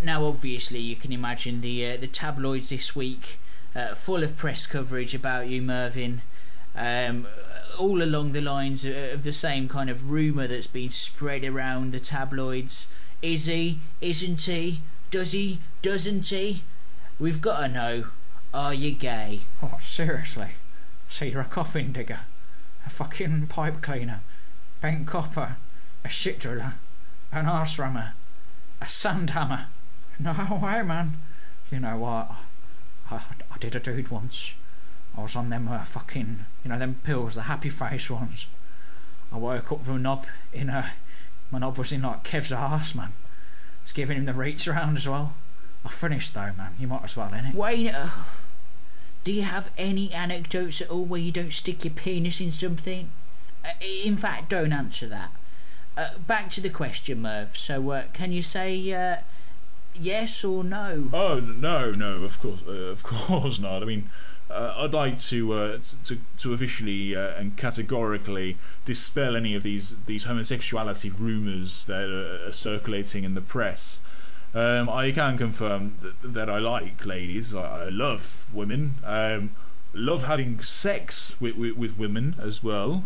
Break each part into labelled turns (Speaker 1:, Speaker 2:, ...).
Speaker 1: Now, obviously, you can imagine the tabloids this week, full of press coverage about you, Mervyn. All along the lines of the same kind of rumour that's been spread around the tabloids. Is he? Isn't he? Does he? Doesn't he? We've got to know, are you gay?
Speaker 2: Oh, seriously? So you're a coffin digger, a fucking pipe cleaner, bent copper, a shit driller, an arse rammer, a sand hammer? No way, man. You know what? I did a dude once. I was on them fucking, them pills, the happy face ones. I woke up with a knob my knob was in like Kev's arse, man. It's giving him the reach around as well. I finished though, man. You might as well, innit?
Speaker 1: Wayne, do you have any anecdotes at all where you don't stick your penis in something? In fact, don't answer that. Back to the question, Merv. So, can you say yes or no?
Speaker 3: Oh, no, of course not. I mean, I'd like to officially and categorically dispel any of these homosexuality rumours that are circulating in the press. I can confirm that I like ladies. I love women. Love having sex with women as well.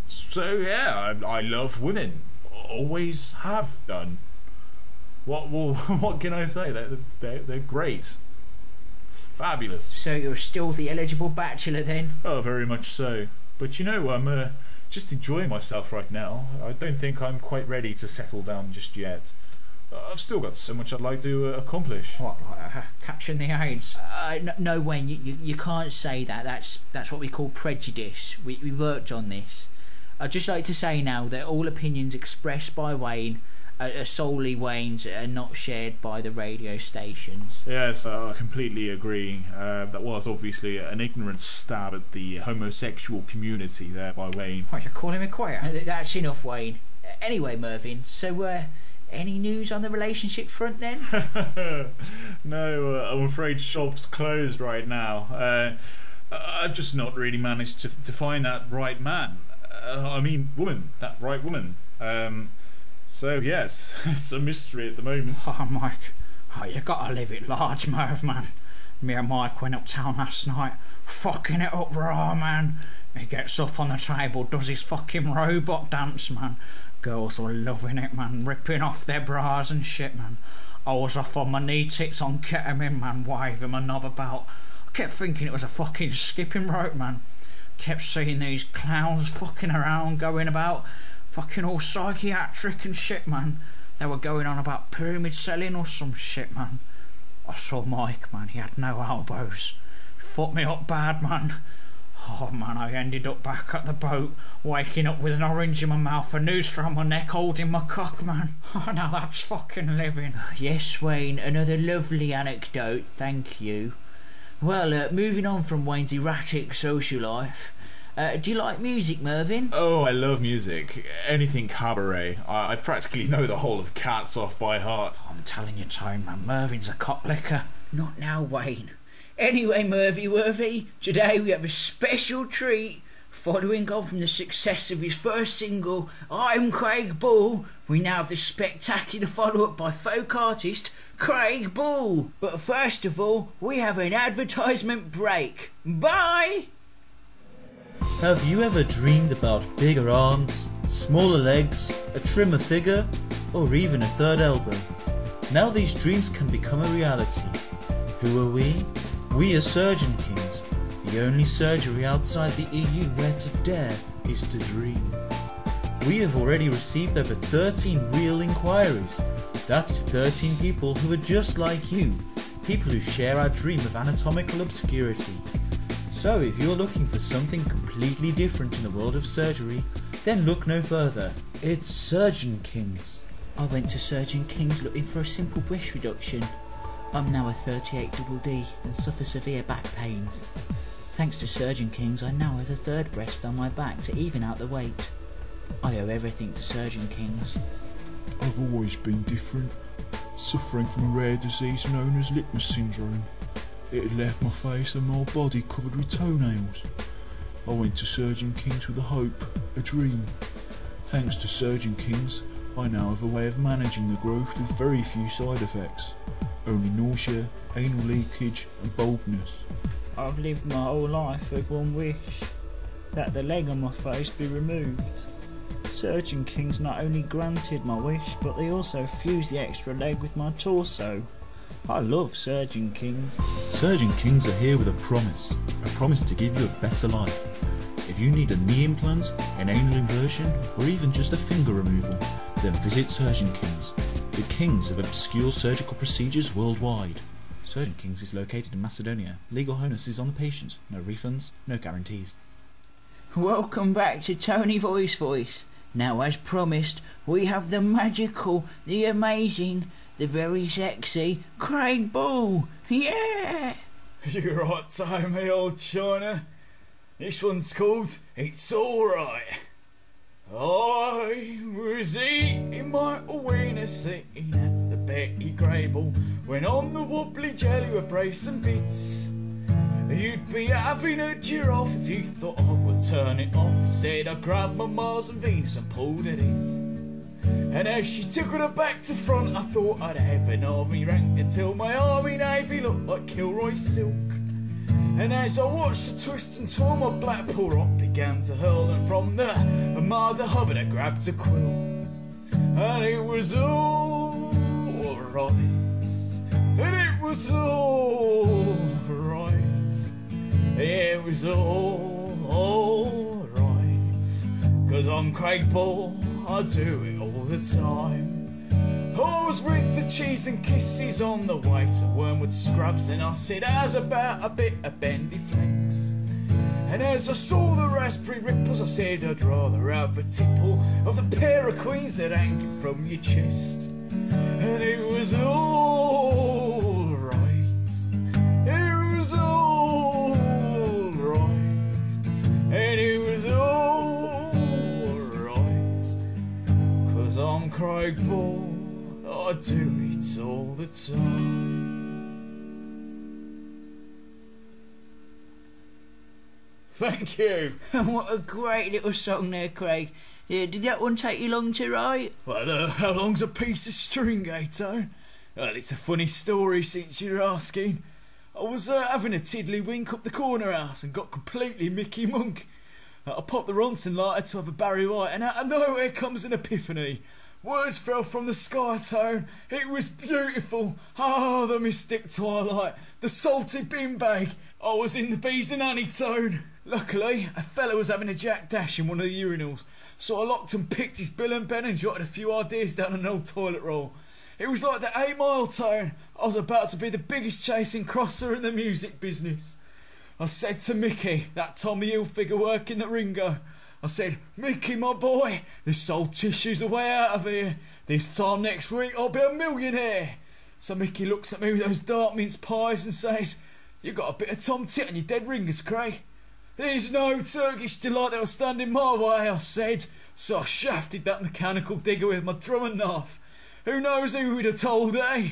Speaker 3: So yeah, I love women. Always have done. What can I say? They're great. Fabulous.
Speaker 1: So you're still the eligible bachelor then?
Speaker 3: Oh, very much so. But I'm just enjoying myself right now. I don't think I'm quite ready to settle down just yet. I've still got so much I'd like to accomplish.
Speaker 2: What, like catching the AIDS?
Speaker 1: No, Wayne, you can't say that. That's what we call prejudice. We worked on this. I'd just like to say now that all opinions expressed by Wayne are solely Wayne's and not shared by the radio stations.
Speaker 3: Yes, I completely agree. That was obviously an ignorant stab at the homosexual community there by Wayne.
Speaker 2: What, you're calling me queer?
Speaker 1: That's enough, Wayne. Anyway, Mervyn, so any news on the relationship front then?
Speaker 3: No, I'm afraid shop's closed right now. I've just not really managed to find that right man. Woman, that right woman. So yes, it's a mystery at the moment.
Speaker 2: Oh, Mike, you gotta live it large, Merv, man. Me and Mike went uptown last night, fucking it up raw, man. He gets up on the table, does his fucking robot dance, man. Girls were loving it, man, ripping off their bras and shit, man. I was off on my knee tits on ketamine, man, waving my knob about. I kept thinking it was a fucking skipping rope, man. Kept seeing these clowns fucking around, going about, fucking all psychiatric and shit, man. They were going on about pyramid selling or some shit, man. I saw Mike, man, he had no elbows. Fucked me up bad, man. Oh, man, I ended up back at the boat, waking up with an orange in my mouth, a noose round my neck, holding my cock, man. Oh, now that's fucking living.
Speaker 1: Yes, Wayne, another lovely anecdote, thank you. Well, moving on from Wayne's erratic social life, do you like music, Mervyn?
Speaker 3: Oh, I love music. Anything cabaret. I practically know the whole of Cats Off by heart.
Speaker 2: I'm telling you, Tone, man, Mervyn's a cock licker.
Speaker 1: Not now, Wayne. Anyway, Mervy, today we have a special treat. Following on from the success of his first single, I'm Craig Bull, we now have the spectacular follow-up by folk artist Craig Bull. But first of all, we have an advertisement break. Bye!
Speaker 4: Have you ever dreamed about bigger arms, smaller legs, a trimmer figure, or even a third elbow? Now these dreams can become a reality. Who are we? We are Surgeon Kings, the only surgery outside the EU where to dare is to dream. We have already received over 13 real inquiries. That is 13 people who are just like you, people who share our dream of anatomical obscurity. So if you're looking for something completely different in the world of surgery, then look no further. It's Surgeon Kings.
Speaker 1: I went to Surgeon Kings looking for a simple breast reduction. I'm now a 38DD and suffer severe back pains. Thanks to Surgeon Kings, I now have a third breast on my back to even out the weight. I owe everything to Surgeon Kings.
Speaker 5: I've always been different, suffering from a rare disease known as Littman's syndrome. It had left my face and my body covered with toenails. I went to Surgeon Kings with a hope, a dream. Thanks to Surgeon Kings, I now have a way of managing the growth with very few side effects. Only nausea, anal leakage and baldness.
Speaker 2: I've lived my whole life with one wish, that the leg on my face be removed. Surgeon Kings not only granted my wish, but they also fused the extra leg with my torso. I love Surgeon Kings.
Speaker 4: Surgeon Kings are here with a promise to give you a better life. If you need a knee implant, an anal inversion, or even just a finger removal, then visit Surgeon Kings, the kings of obscure surgical procedures worldwide. Surgeon Kings is located in Macedonia. Legal onus is on the patient. No refunds, no guarantees.
Speaker 1: Welcome back to Tony Voice. Now, as promised, we have the magical, the amazing, the very sexy Craig Ball. Yeah!
Speaker 6: You're right, Tommy, old China. This one's called It's Alright. I was eating my wiener sitting at the Betty Grable when on the wobbly jelly were brace and bits. You'd be having a giraffe if you thought I would turn it off. Instead I grabbed my Mars and Venus and pulled at it. And as she took her back to front, I thought I'd have an army rank until my army navy looked like Kilroy silk. And as I watched the twist and turn, my Blackpool rock began to hurl, and from the Mother Hubbard I grabbed a quill, and it was all right, and it was all right, it was all right, 'cause I'm Craig Ball, I do it all the time. I was with the cheese and kisses on the way to Wormwood Scrubs, and I said, how's about a bit of bendy flex? And as I saw the raspberry ripples, I said I'd rather have a tipple of the pair of queens that hanging from your chest. And it was all right, it was all right, and it was all right, 'cause I'm Craig Ball, I do it all the time. Thank you.
Speaker 1: What a great little song there, Craig. Yeah, did that one take you long to write?
Speaker 6: Well, how long's a piece of string, Tone? Well, it's a funny story since you're asking. I was having a tiddlywink up the corner house and got completely Mickey Monk. I popped the Ronson lighter to have a Barry White, and out of nowhere comes an epiphany. Words fell from the sky, Tone. It was beautiful. Ah, the mystic twilight. The salty bin bag. I was in the bees and honey, Tone. Luckily, a fella was having a jack dash in one of the urinals, so I locked and picked his bill and pen and jotted a few ideas down an old toilet roll. It was like the 8 Mile, Tone. I was about to be the biggest chasing crosser in the music business. I said to Mickey, that Tommy Hilfiger working the Ringo, I said, Mickey, my boy, this old tissue's a way out of here. This time next week I'll be a millionaire. So Mickey looks at me with those dark mince pies and says, you got a bit of Tom Tit on your dead ringers, Craig. There's no Turkish delight that will stand in my way, I said. So I shafted that mechanical digger with my Drummond knife. Who knows who would have told, eh?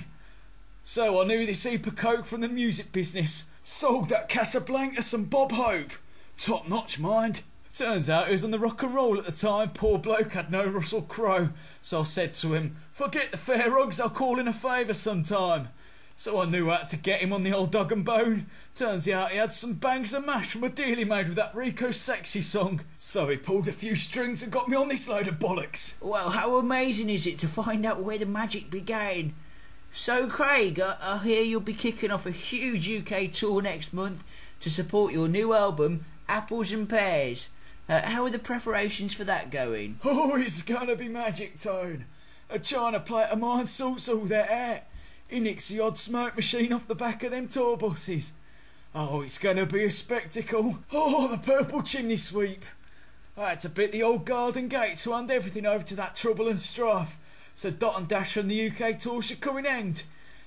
Speaker 6: So I knew this heap of coke from the music business. Sold that Casablanca some Bob Hope. Top notch, mind. Turns out he was on the rock and roll at the time. Poor bloke had no Russell Crowe. So I said to him, forget the fair rugs, I'll call in a favour sometime. So I knew how to get him on the old dog and bone. Turns out he had some bangs of mash from a deal he made with that Rico Sexy song. So he pulled a few strings and got me on this load of bollocks.
Speaker 1: Well, how amazing is it to find out where the magic began? So, Craig, I hear you'll be kicking off a huge UK tour next month to support your new album, Apples and Pears. How are the preparations for that going?
Speaker 6: Oh, it's gonna be magic, Tone. A China plate of mine sorts all that out. He nicks the odd smoke machine off the back of them tour buses. Oh, it's gonna be a spectacle. Oh, the purple chimney sweep. I had to bit the old garden gate to hand everything over to that trouble and strife. So Dot and Dash from the UK tour should come in end.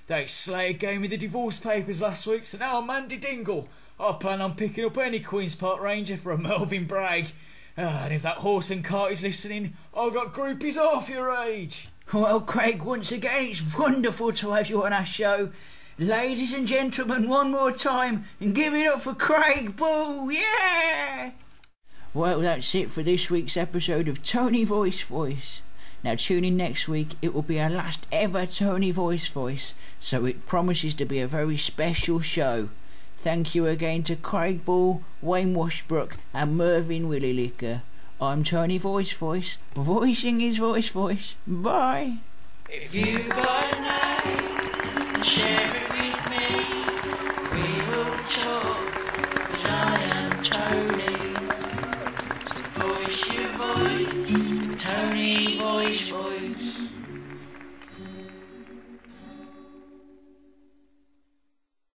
Speaker 6: They Slayer gave me the divorce papers last week, so now I'm Mandy Dingle. I plan on picking up any Queen's Park Ranger for a Melvin Bragg. And if that horse and cart is listening, I've got groupies half your age.
Speaker 1: Well, Craig, once again, it's wonderful to have you on our show. Ladies and gentlemen, one more time, and give it up for Craig Ball, yeah! Well, that's it for this week's episode of Tony Voice. Now tune in next week, it will be our last ever Tony Voice, so it promises to be a very special show. Thank you again to Craig Ball, Wayne Washbrook and Mervyn Willilicker. I'm Tony Voice, voicing his voice. Bye. If you've got a name, share it with me. We will talk, 'cause I am Tony. So voice your voice, Tony Voice.